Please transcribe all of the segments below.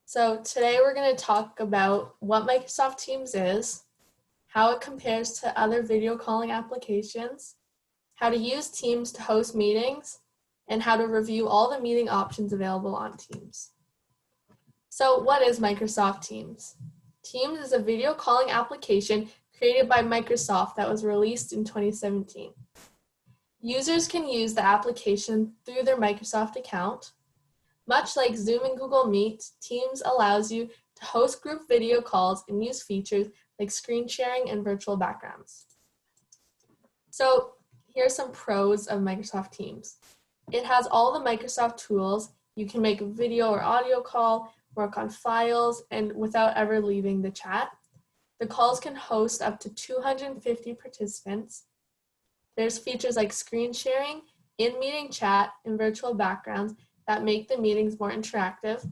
So today we're going to talk about what Microsoft Teams is, how it compares to other video calling applications, how to use Teams to host meetings, and how to review all the meeting options available on Teams. So what is Microsoft Teams? Teams is a video calling application created by Microsoft that was released in 2017. Users can use the application through their Microsoft account. Much like Zoom and Google Meet, Teams allows you to host group video calls and use features like screen sharing and virtual backgrounds. So here are some pros of Microsoft Teams. It has all the Microsoft tools. You can make a video or audio call, work on files, and without ever leaving the chat. The calls can host up to 250 participants. There's features like screen sharing, in-meeting chat, and virtual backgrounds that make the meetings more interactive.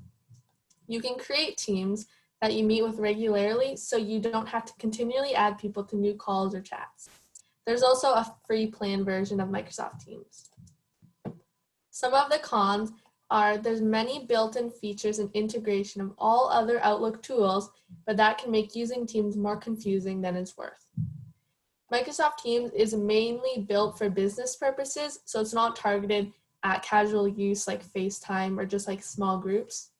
You can create teams that you meet with regularly so you don't have to continually add people to new calls or chats. There's also a free plan version of Microsoft Teams. Some of the cons are there's many built-in features and integration of all other Outlook tools, but that can make using Teams more confusing than it's worth. Microsoft Teams is mainly built for business purposes, so it's not targeted at casual use like FaceTime or just like small groups.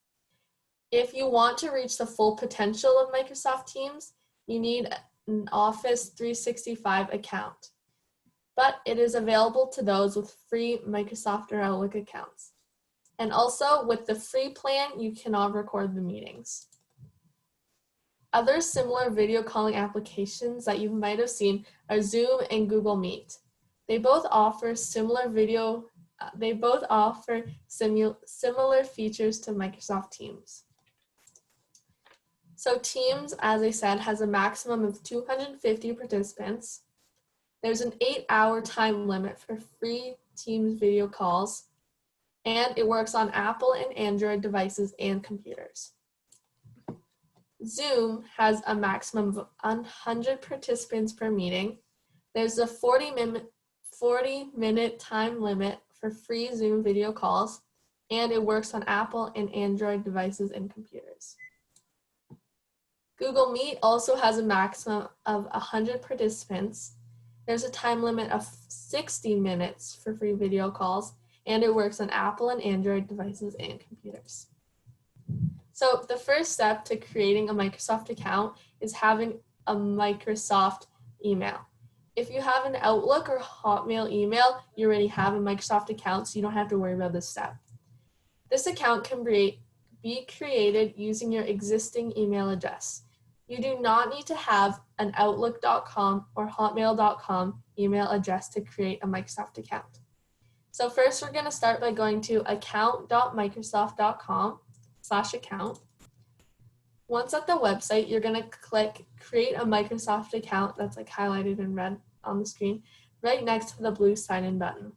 If you want to reach the full potential of Microsoft Teams, you need an Office 365 account, but it is available to those with free Microsoft or Outlook accounts. And also with the free plan, you cannot record the meetings. Other similar video calling applications that you might have seen are Zoom and Google Meet. They both offer similar features to Microsoft Teams. So Teams, as I said, has a maximum of 250 participants. There's an 8-hour time limit for free Teams video calls, and it works on Apple and Android devices and computers. Zoom has a maximum of 100 participants per meeting. There's a 40-minute time limit for free Zoom video calls, and it works on Apple and Android devices and computers. Google Meet also has a maximum of 100 participants. There's a time limit of 60 minutes for free video calls, and it works on Apple and Android devices and computers. So the first step to creating a Microsoft account is having a Microsoft email. If you have an Outlook or Hotmail email, you already have a Microsoft account, so you don't have to worry about this step. This account can be created using your existing email address. You do not need to have an Outlook.com or Hotmail.com email address to create a Microsoft account. So first we're going to start by going to account.microsoft.com/account. Once at the website, you're going to click Create a Microsoft Account, that's like highlighted in red on the screen, right next to the blue sign in button.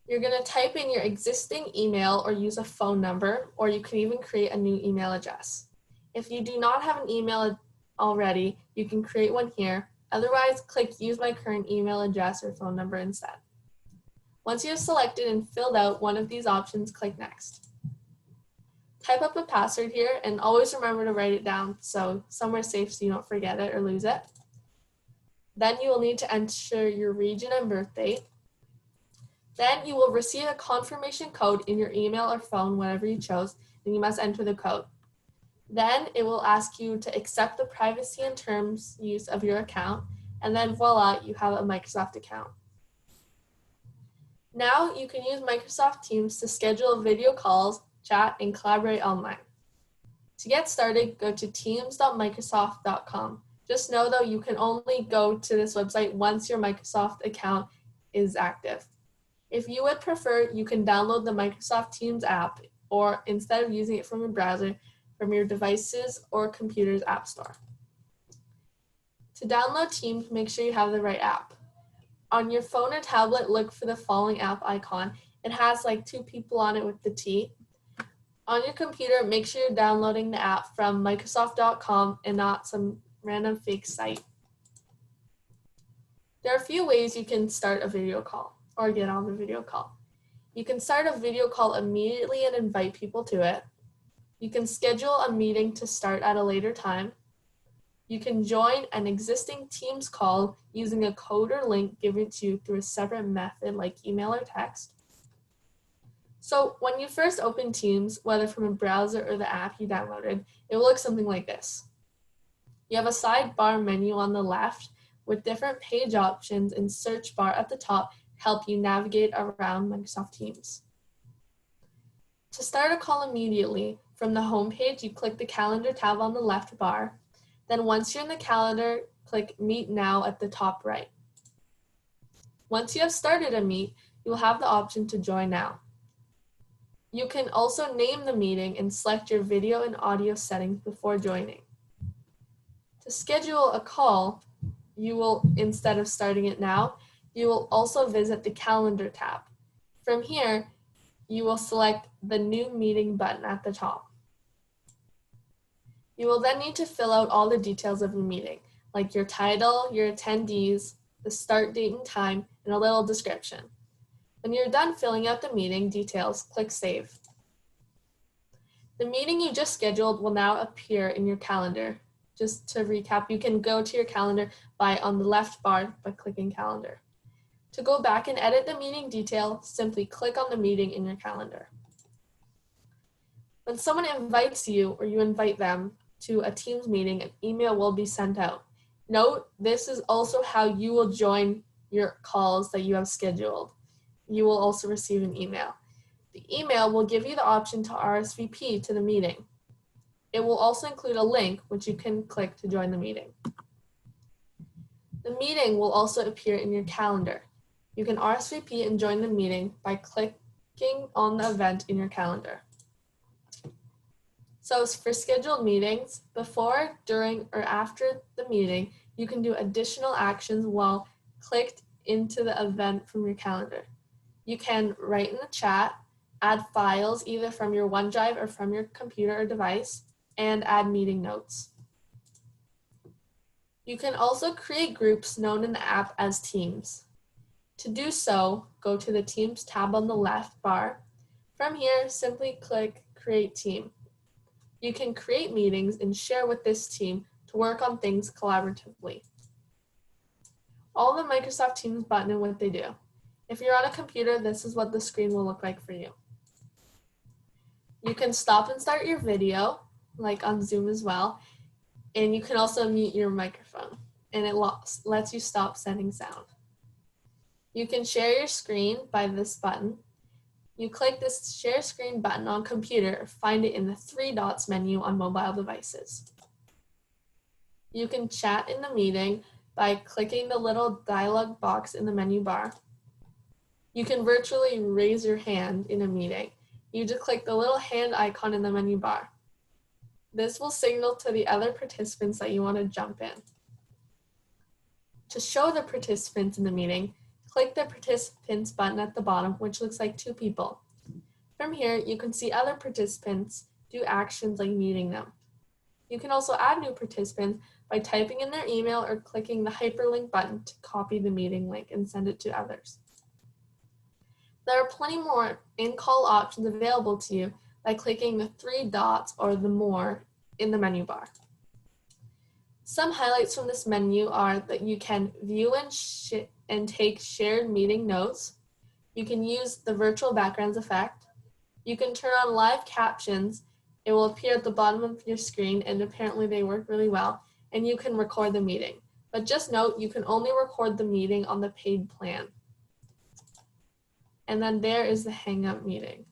You're going to type in your existing email or use a phone number, or you can even create a new email address. If you do not have an email already, you can create one here. Otherwise, click Use My Current Email Address or phone number instead. Once you have selected and filled out one of these options, click Next. Type up a password here and always remember to write it down somewhere safe so you don't forget it or lose it. Then you will need to enter your region and birth date. Then you will receive a confirmation code in your email or phone, whatever you chose, and you must enter the code. Then it will ask you to accept the privacy and terms use of your account, and then voila, you have a Microsoft account. Now you can use Microsoft Teams to schedule video calls, chat, and collaborate online. To get started, go to teams.microsoft.com. Just know though, you can only go to this website once your Microsoft account is active. If you would prefer, you can download the Microsoft Teams app, or instead of using it from your browser, from your devices or computer's app store. To download Teams, make sure you have the right app. On your phone or tablet, look for the following app icon. It has like 2 people on it with the T. On your computer, make sure you're downloading the app from Microsoft.com and not some random fake site. There are a few ways you can start a video call or get on the video call. You can start a video call immediately and invite people to it. You can schedule a meeting to start at a later time. You can join an existing Teams call using a code or link given to you through a separate method like email or text. So when you first open Teams, whether from a browser or the app you downloaded, it will look something like this. You have a sidebar menu on the left with different page options and search bar at the top to help you navigate around Microsoft Teams. To start a call immediately, from the home page, you click the calendar tab on the left bar. Then once you're in the calendar, click Meet Now at the top right. Once you have started a meet, you will have the option to join now. You can also name the meeting and select your video and audio settings before joining. To schedule a call, you will, instead of starting it now, you will also visit the calendar tab. From here, you will select the new meeting button at the top. You will then need to fill out all the details of your meeting, like your title, your attendees, the start date and time, and a little description. When you're done filling out the meeting details, click Save. The meeting you just scheduled will now appear in your calendar. Just to recap, you can go to your calendar on the left bar by clicking Calendar. To go back and edit the meeting detail, simply click on the meeting in your calendar. When someone invites you or you invite them to a Teams meeting, an email will be sent out. Note, this is also how you will join your calls that you have scheduled. You will also receive an email. The email will give you the option to RSVP to the meeting. It will also include a link which you can click to join the meeting. The meeting will also appear in your calendar. You can RSVP and join the meeting by clicking on the event in your calendar. So for scheduled meetings, before, during, or after the meeting, you can do additional actions while clicked into the event from your calendar. You can write in the chat, add files either from your OneDrive or from your computer or device, and add meeting notes. You can also create groups known in the app as teams. To do so, go to the Teams tab on the left bar. From here, simply click Create Team. You can create meetings and share with this team to work on things collaboratively. All the Microsoft Teams button and what they do. If you're on a computer, this is what the screen will look like for you. You can stop and start your video, like on Zoom as well, and you can also mute your microphone, and it lets you stop sending sound. You can share your screen by this button. You click this Share Screen button on computer or find it in the 3 dots menu on mobile devices. You can chat in the meeting by clicking the little dialog box in the menu bar. You can virtually raise your hand in a meeting. You just click the little hand icon in the menu bar. This will signal to the other participants that you want to jump in. To show the participants in the meeting, click the Participants button at the bottom, which looks like 2 people. From here, you can see other participants do actions like muting them. You can also add new participants by typing in their email or clicking the hyperlink button to copy the meeting link and send it to others. There are plenty more in-call options available to you by clicking the 3 dots or the More in the menu bar. Some highlights from this menu are that you can view and take shared meeting notes. You can use the virtual backgrounds effect. You can turn on live captions. It will appear at the bottom of your screen, and apparently they work really well. And you can record the meeting. But just note, you can only record the meeting on the paid plan. And then there is the Hangout meeting.